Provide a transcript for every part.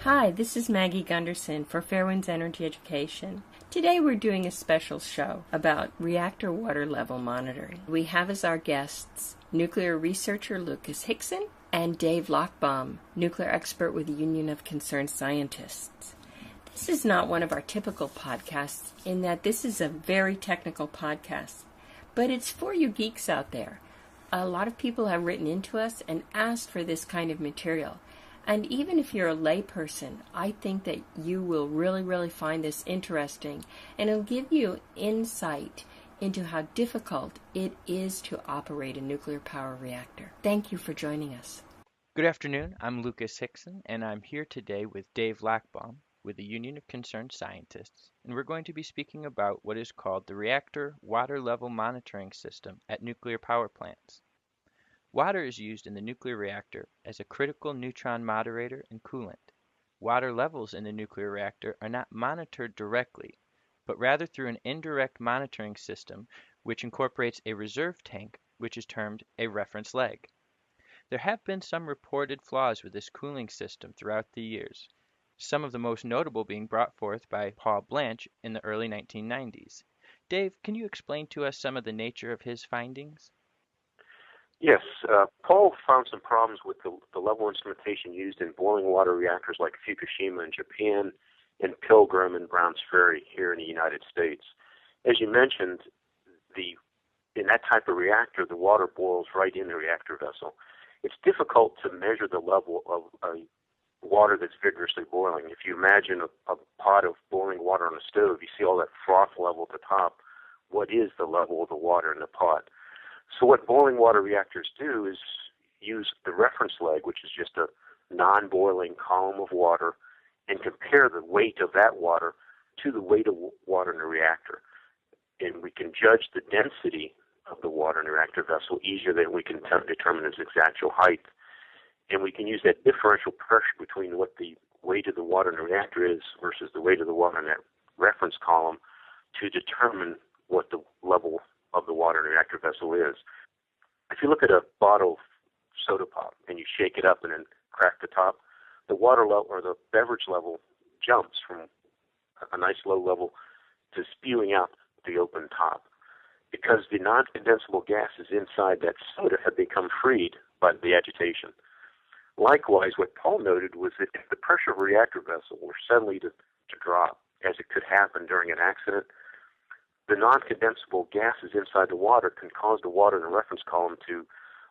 Hi, this is Maggie Gunderson for Fairewinds Energy Education. Today we're doing a special show about reactor water level monitoring. We have as our guests nuclear researcher Lucas Hixson and Dave Lochbaum, nuclear expert with the Union of Concerned Scientists. This is not one of our typical podcasts in that this is a very technical podcast, but it's for you geeks out there. A lot of people have written into us and asked for this kind of material. And even if you're a layperson, I think that you will really find this interesting, and it'll give you insight into how difficult it is to operate a nuclear power reactor. Thank you for joining us. Good afternoon, I'm Lucas Hixson, and I'm here today with Dave Lochbaum with the Union of Concerned Scientists, and we're going to be speaking about what is called the reactor water level monitoring system at nuclear power plants. Water is used in the nuclear reactor as a critical neutron moderator and coolant. Water levels in the nuclear reactor are not monitored directly, but rather through an indirect monitoring system which incorporates a reserve tank, which is termed a reference leg. There have been some reported flaws with this cooling system throughout the years, some of the most notable being brought forth by Paul Blanche in the early 1990s. Dave, can you explain to us some of the nature of his findings? Yes, Paul found some problems with the level instrumentation used in boiling water reactors like Fukushima in Japan and Pilgrim and Browns Ferry here in the United States. As you mentioned, in that type of reactor, the water boils right in the reactor vessel. It's difficult to measure the level of water that's vigorously boiling. If you imagine a pot of boiling water on a stove, you see all that froth level at the top. What is the level of the water in the pot? So what boiling water reactors do is use the reference leg, which is just a non-boiling column of water, and compare the weight of that water to the weight of water in the reactor. And we can judge the density of the water in the reactor vessel easier than we can determine its actual height. And we can use that differential pressure between what the weight of the water in the reactor is versus the weight of the water in that reference column to determine what the level of the water in the reactor vessel is. If you look at a bottle of soda pop and you shake it up and then crack the top, the water level or the beverage level jumps from a nice low level to spewing out the open top because the non-condensable gases inside that soda have become freed by the agitation. Likewise, what Paul noted was that if the pressure of a reactor vessel were suddenly to drop, as it could happen during an accident, the non-condensable gases inside the water can cause the water in the reference column to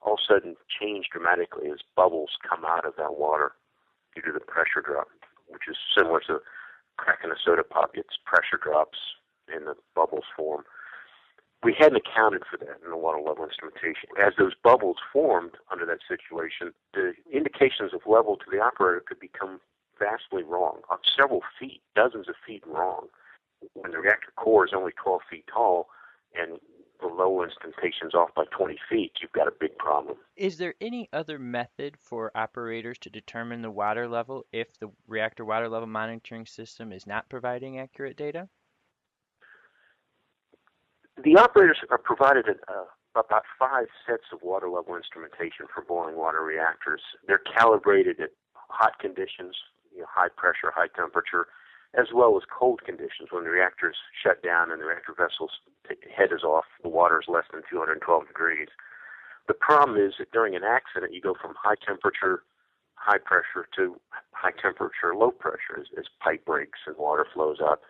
all of a sudden change dramatically as bubbles come out of that water due to the pressure drop, which is similar to cracking a soda pop. It's pressure drops and the bubbles form. We hadn't accounted for that in the water level instrumentation. As those bubbles formed under that situation, the indications of level to the operator could become vastly wrong, up several feet, dozens of feet wrong. When the reactor core is only 12 feet tall and the low instrumentation is off by 20 feet, you've got a big problem. Is there any other method for operators to determine the water level if the reactor water level monitoring system is not providing accurate data? The operators are provided about 5 sets of water level instrumentation for boiling water reactors. They're calibrated at hot conditions, high pressure, high temperature, as well as cold conditions when the reactor's shut down and the reactor vessel's head is off, the water is less than 212 degrees. The problem is that during an accident, you go from high temperature, high pressure to high temperature, low pressure as pipe breaks and water flows out.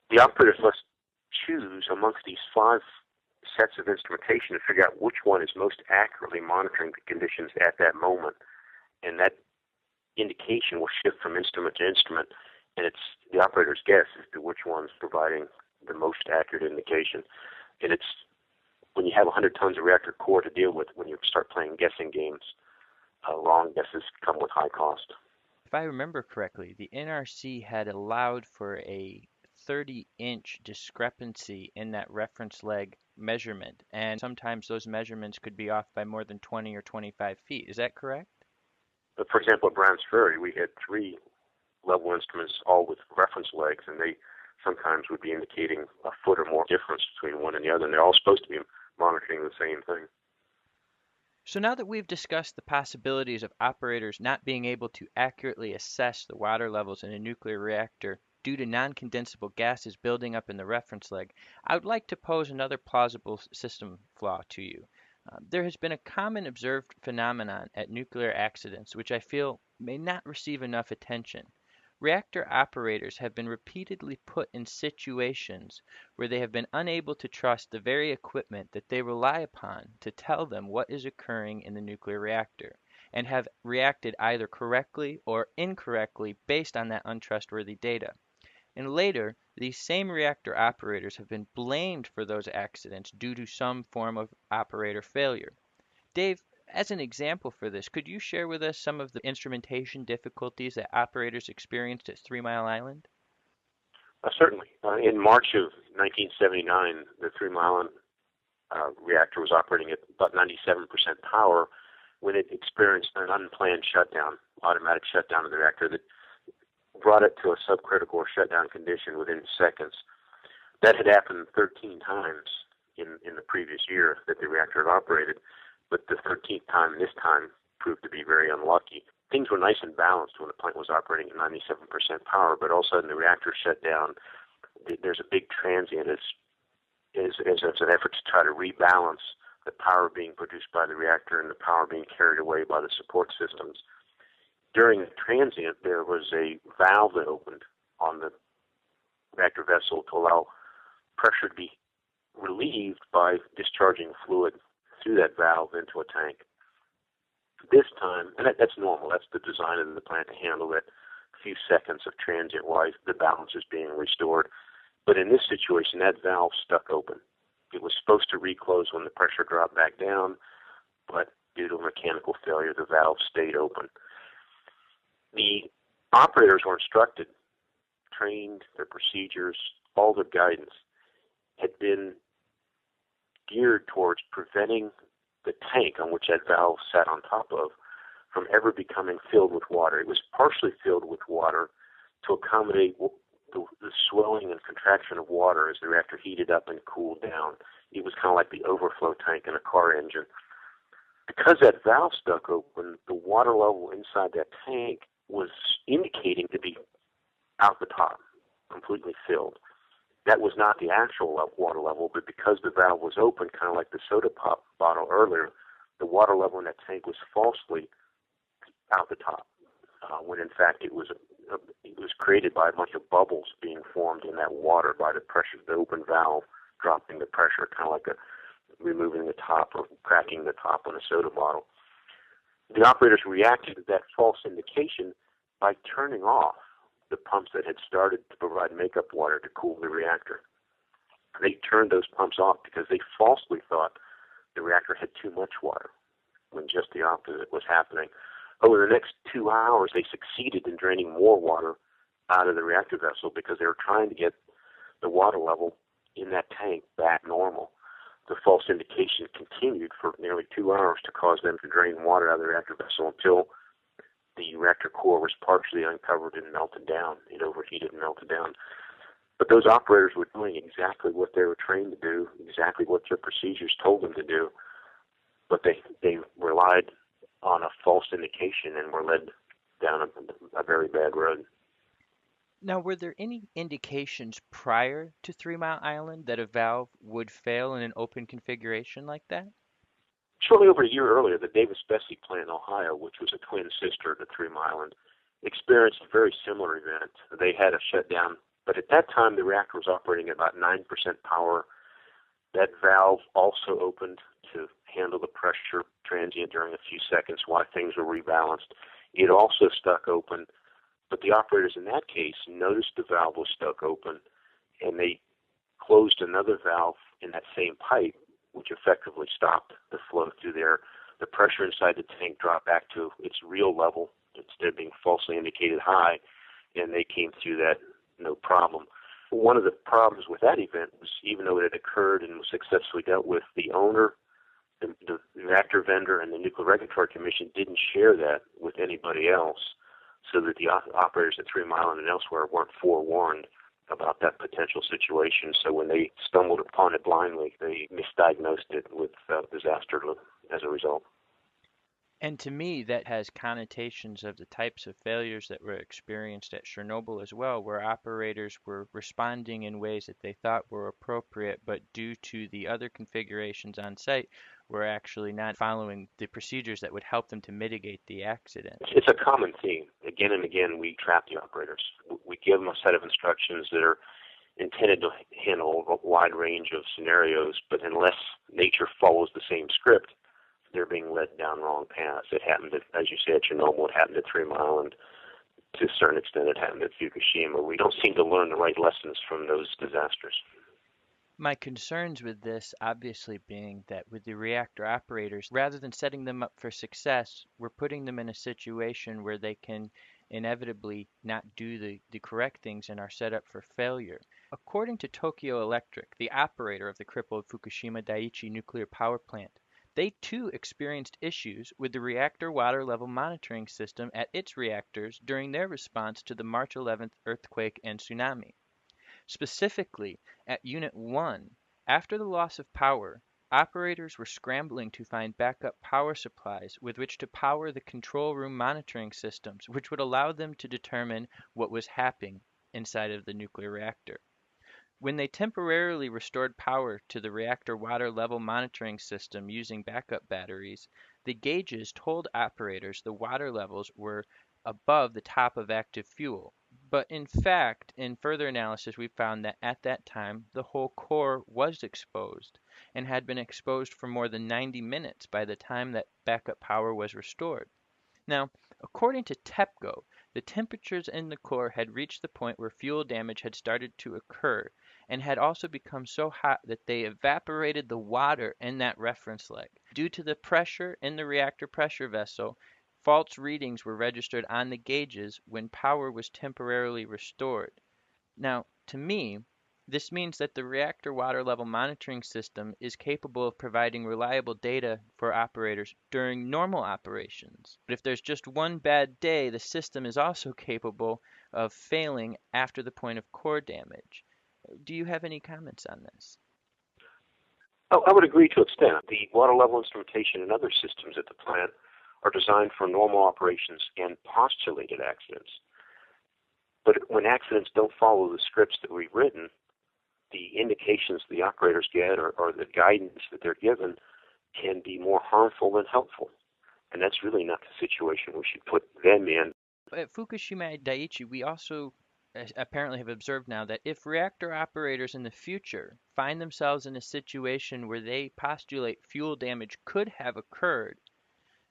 The operators must choose amongst these 5 sets of instrumentation to figure out which one is most accurately monitoring the conditions at that moment. And that indication will shift from instrument to instrument. And it's the operator's guess as to which one's providing the most accurate indication. And it's when you have 100 tons of reactor core to deal with, when you start playing guessing games, wrong guesses come with high cost. If I remember correctly, the NRC had allowed for a 30-inch discrepancy in that reference leg measurement, and sometimes those measurements could be off by more than 20 or 25 feet. Is that correct? But for example, at Browns Ferry, we had 3 level instruments, all with reference legs, and they sometimes would be indicating a foot or more difference between one and the other, and they're all supposed to be monitoring the same thing. So now that we've discussed the possibilities of operators not being able to accurately assess the water levels in a nuclear reactor due to non-condensable gases building up in the reference leg, I would like to pose another plausible system flaw to you. There has been a common observed phenomenon at nuclear accidents which I feel may not receive enough attention. Reactor operators have been repeatedly put in situations where they have been unable to trust the very equipment that they rely upon to tell them what is occurring in the nuclear reactor, and have reacted either correctly or incorrectly based on that untrustworthy data. And later, these same reactor operators have been blamed for those accidents due to some form of operator failure. Dave, as an example for this, could you share with us some of the instrumentation difficulties that operators experienced at 3 Mile Island? Certainly. In March of 1979, the 3 Mile Island reactor was operating at about 97% power when it experienced an unplanned shutdown, automatic shutdown of the reactor that brought it to a subcritical or shutdown condition within seconds. That had happened 13 times in the previous year that the reactor had operated, but the 13th time, this time, proved to be very unlucky. Things were nice and balanced when the plant was operating at 97% power, but all of a sudden the reactor shut down. There's a big transient as an effort to try to rebalance the power being produced by the reactor and the power being carried away by the support systems. During the transient, there was a valve that opened on the reactor vessel to allow pressure to be relieved by discharging fluid through that valve into a tank. This time, and that's normal, that's the design of the plant to handle that few seconds of transient while the balance is being restored. But in this situation, that valve stuck open. It was supposed to reclose when the pressure dropped back down, but due to a mechanical failure, the valve stayed open. The operators were instructed, trained, their procedures, all their guidance had been geared towards preventing the tank on which that valve sat on top of from ever becoming filled with water. It was partially filled with water to accommodate the swelling and contraction of water as the reactor heated up and cooled down. It was kind of like the overflow tank in a car engine. Because that valve stuck open, the water level inside that tank was indicating to be out the top, completely filled. That was not the actual water level, but because the valve was open, kind of like the soda pop bottle earlier, the water level in that tank was falsely out the top, when in fact it was created by a bunch of bubbles being formed in that water by the pressure of the open valve dropping the pressure, kind of like removing the top or cracking the top on a soda bottle. The operators reacted to that false indication by turning off the pumps that had started to provide makeup water to cool the reactor. They turned those pumps off because they falsely thought the reactor had too much water, when just the opposite was happening. Over the next 2 hours, they succeeded in draining more water out of the reactor vessel because they were trying to get the water level in that tank back normal. The false indication continued for nearly 2 hours to cause them to drain water out of the reactor vessel until the reactor core was partially uncovered and melted down. It overheated and melted down. But those operators were doing exactly what they were trained to do, exactly what their procedures told them to do, but they relied on a false indication and were led down a very bad road. Now, were there any indications prior to 3 Mile Island that a valve would fail in an open configuration like that? Shortly over a year earlier, the Davis-Besse plant in Ohio, which was a twin sister to 3 Mile Island, experienced a very similar event. They had a shutdown, but at that time the reactor was operating at about 9% power. That valve also opened to handle the pressure transient during a few seconds while things were rebalanced. It also stuck open, but the operators in that case noticed the valve was stuck open, and they closed another valve in that same pipe, which effectively stopped the flow through there. The pressure inside the tank dropped back to its real level instead of being falsely indicated high, and they came through that no problem. One of the problems with that event was, even though it had occurred and was successfully dealt with, the owner, the reactor vendor, and the Nuclear Regulatory Commission didn't share that with anybody else, so that the operators at 3 Mile Island and elsewhere weren't forewarned about that potential situation. So when they stumbled upon it blindly, they misdiagnosed it with disaster as a result. And to me, that has connotations of the types of failures that were experienced at Chernobyl as well, where operators were responding in ways that they thought were appropriate, but due to the other configurations on site, were actually not following the procedures that would help them to mitigate the accident. It's a common theme. Again and again, we trap the operators. We give them a set of instructions that are intended to handle a wide range of scenarios, but unless nature follows the same script, they're being led down wrong paths. It happened at, as you said, Chernobyl. It happened at 3 Mile, and to a certain extent it happened at Fukushima. We don't seem to learn the right lessons from those disasters. My concerns with this obviously being that with the reactor operators, rather than setting them up for success, we're putting them in a situation where they can inevitably not do the correct things and are set up for failure. According to Tokyo Electric, the operator of the crippled Fukushima Daiichi nuclear power plant, they too experienced issues with the reactor water level monitoring system at its reactors during their response to the March 11th earthquake and tsunami. Specifically, at Unit 1, after the loss of power, operators were scrambling to find backup power supplies with which to power the control room monitoring systems, which would allow them to determine what was happening inside of the nuclear reactor. When they temporarily restored power to the reactor water level monitoring system using backup batteries, the gauges told operators the water levels were above the top of active fuel. But in fact, in further analysis, we found that at that time, the whole core was exposed and had been exposed for more than 90 minutes by the time that backup power was restored. Now, according to TEPCO, the temperatures in the core had reached the point where fuel damage had started to occur and had also become so hot that they evaporated the water in that reference leg. Due to the pressure in the reactor pressure vessel, false readings were registered on the gauges when power was temporarily restored. Now, to me, this means that the reactor water level monitoring system is capable of providing reliable data for operators during normal operations. But if there's just one bad day, the system is also capable of failing after the point of core damage. Do you have any comments on this? Oh, I would agree to an extent. The water level instrumentation and other systems at the plant are designed for normal operations and postulated accidents. But when accidents don't follow the scripts that we've written, the indications the operators get or the guidance that they're given can be more harmful than helpful. And that's really not the situation we should put them in. At Fukushima Daiichi, we also apparently have observed now that if reactor operators in the future find themselves in a situation where they postulate fuel damage could have occurred,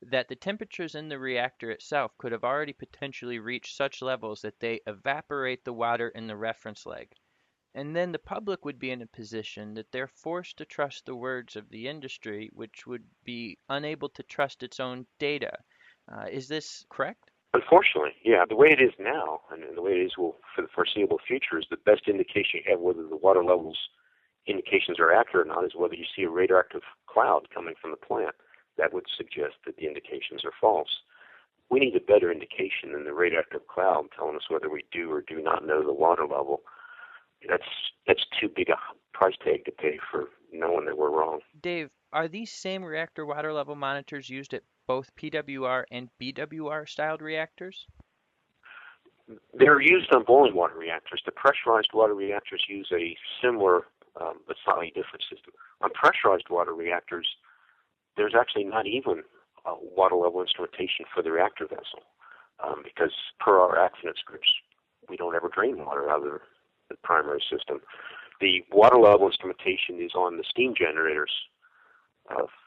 that the temperatures in the reactor itself could have already potentially reached such levels that they evaporate the water in the reference leg. And then the public would be in a position that they're forced to trust the words of the industry, which would be unable to trust its own data. Is this correct? Unfortunately, yeah. The way it is now, and the way it is for the foreseeable future, is the best indication you have whether the water levels indications are accurate or not is whether you see a radioactive cloud coming from the plant. That would suggest that the indications are false. We need a better indication than the radioactive cloud telling us whether we do or do not know the water level. That's too big a price tag to pay for knowing that we're wrong. Dave, are these same reactor water level monitors used at both PWR and BWR styled reactors? They're used on boiling water reactors. The pressurized water reactors use a similar but slightly different system. On pressurized water reactors, there's actually not even water level instrumentation for the reactor vessel because per our accident scripts, we don't ever drain water out of the primary system. The water level instrumentation is on the steam generators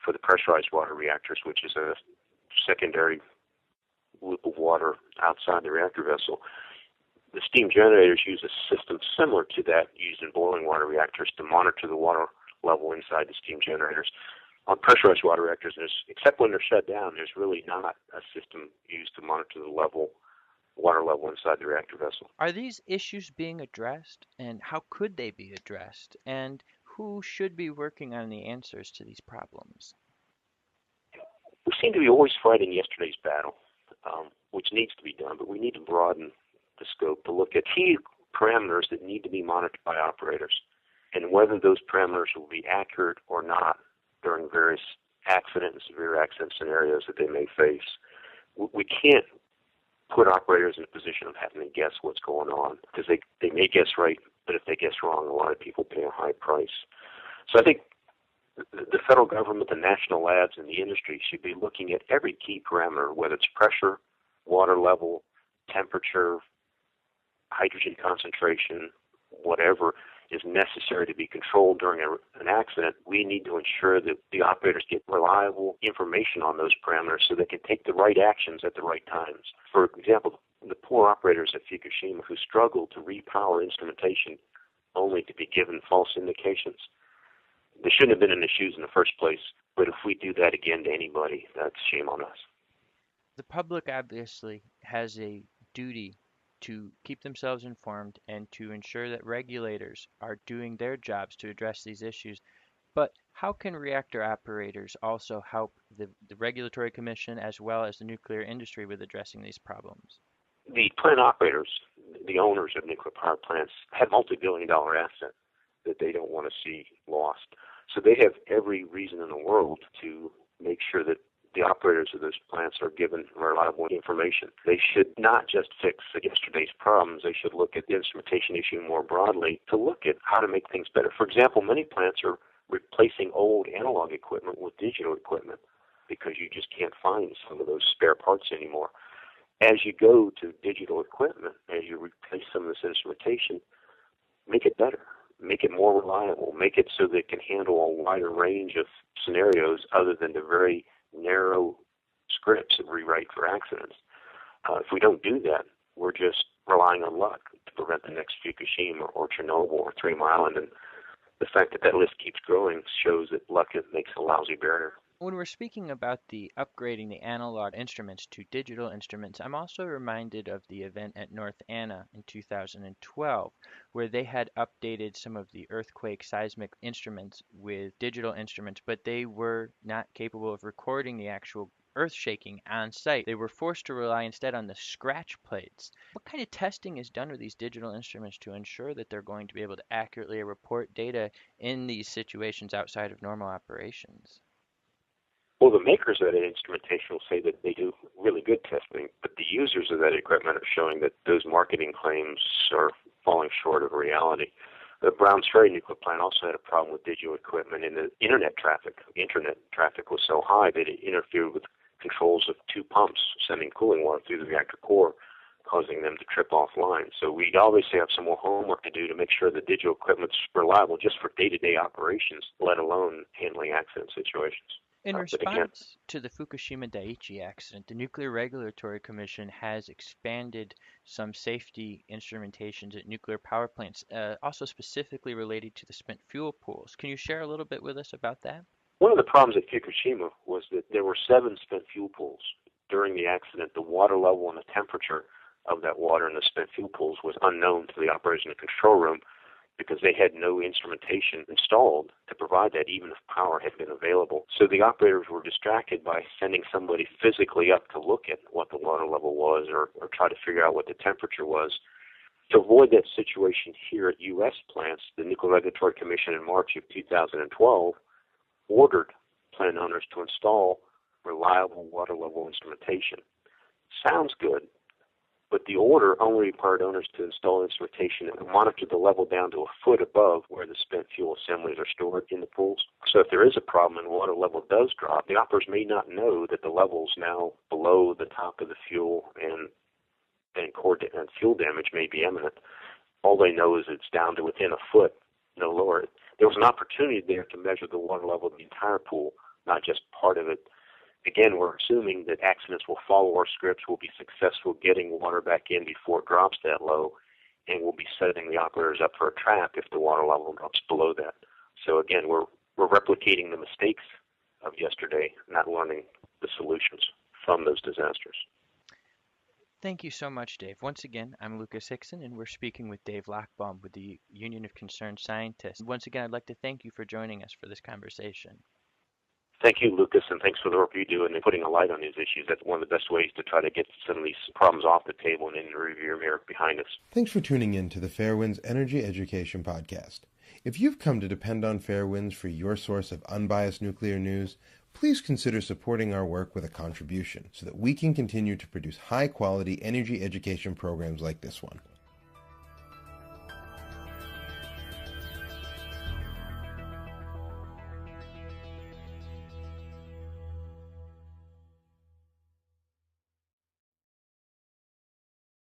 for the pressurized water reactors, which is a secondary loop of water outside the reactor vessel. The steam generators use a system similar to that used in boiling water reactors to monitor the water level inside the steam generators. On pressurized water reactors, except when they're shut down, there's really not a system used to monitor the water level inside the reactor vessel. Are these issues being addressed, and how could they be addressed, and who should be working on the answers to these problems? We seem to be always fighting yesterday's battle, which needs to be done, but we need to broaden the scope to look at key parameters that need to be monitored by operators and whether those parameters will be accurate or not during various accident and severe accident scenarios that they may face. We can't put operators in a position of having to guess what's going on, because they may guess right, but if they guess wrong, a lot of people pay a high price. So I think the federal government, the national labs, and the industry should be looking at every key parameter, whether it's pressure, water level, temperature, hydrogen concentration, whatever is necessary to be controlled during an accident. We need to ensure that the operators get reliable information on those parameters so they can take the right actions at the right times. For example, the poor operators at Fukushima who struggled to repower instrumentation only to be given false indications. They shouldn't have been in the shoes in the first place, but if we do that again to anybody, that's shame on us. The public obviously has a duty to keep themselves informed and to ensure that regulators are doing their jobs to address these issues. But how can reactor operators also help the Regulatory Commission as well as the nuclear industry with addressing these problems? The plant operators, the owners of nuclear power plants, have multi-billion-dollar assets that they don't want to see lost. So they have every reason in the world to make sure that the operators of those plants are given reliable information. They should not just fix yesterday's problems. They should look at the instrumentation issue more broadly to look at how to make things better. For example, many plants are replacing old analog equipment with digital equipment because you just can't find some of those spare parts anymore. As you go to digital equipment, as you replace some of this instrumentation, make it better. Make it more reliable. Make it so that it can handle a wider range of scenarios other than the very narrow scripts that we write for accidents. If we don't do that, we're just relying on luck to prevent the next Fukushima or Chernobyl or 3 Mile Island. And the fact that that list keeps growing shows that luck makes a lousy barrier. When we're speaking about the upgrading the analog instruments to digital instruments, I'm also reminded of the event at North Anna in 2012, where they had updated some of the earthquake seismic instruments with digital instruments, but they were not capable of recording the actual earth shaking on site. They were forced to rely instead on the scratch plates. What kind of testing is done with these digital instruments to ensure that they're going to be able to accurately report data in these situations outside of normal operations? Well, the makers of that instrumentation will say that they do really good testing, but the users of that equipment are showing that those marketing claims are falling short of reality. The Browns Ferry nuclear plant also had a problem with digital equipment, and the internet traffic was so high that it interfered with controls of 2 pumps sending cooling water through the reactor core, causing them to trip offline. So we obviously have some more homework to do to make sure the digital equipment's reliable just for day-to-day operations, let alone handling accident situations. In response to the Fukushima Daiichi accident, the Nuclear Regulatory Commission has expanded some safety instrumentations at nuclear power plants, also specifically related to the spent fuel pools. Can you share a little bit with us about that? One of the problems at Fukushima was that there were 7 spent fuel pools. During the accident, the water level and the temperature of that water in the spent fuel pools was unknown to the operators in the control room, because they had no instrumentation installed to provide that, even if power had been available. So the operators were distracted by sending somebody physically up to look at what the water level was or try to figure out what the temperature was. To avoid that situation here at U.S. plants, the Nuclear Regulatory Commission in March of 2012 ordered plant owners to install reliable water level instrumentation. Sounds good, but the order only required owners to install instrumentation and monitor the level down to a foot above where the spent fuel assemblies are stored in the pools. So if there is a problem and water level does drop, the operators may not know that the level's now below the top of the fuel and fuel damage may be imminent. All they know is it's down to within a foot, no lower. There was an opportunity there to measure the water level of the entire pool, not just part of it. Again, we're assuming that accidents will follow our scripts, we'll be successful getting water back in before it drops that low, and we'll be setting the operators up for a trap if the water level drops below that. So again, we're replicating the mistakes of yesterday, not learning the solutions from those disasters. Thank you so much, Dave. Once again, I'm Lucas Hixson, and we're speaking with Dave Lochbaum with the Union of Concerned Scientists. Once again, I'd like to thank you for joining us for this conversation. Thank you, Lucas, and thanks for the work you do in putting a light on these issues. That's one of the best ways to try to get some of these problems off the table and in the rearview mirror behind us. Thanks for tuning in to the Fairewinds Energy Education podcast. If you've come to depend on Fairewinds for your source of unbiased nuclear news, please consider supporting our work with a contribution so that we can continue to produce high-quality energy education programs like this one.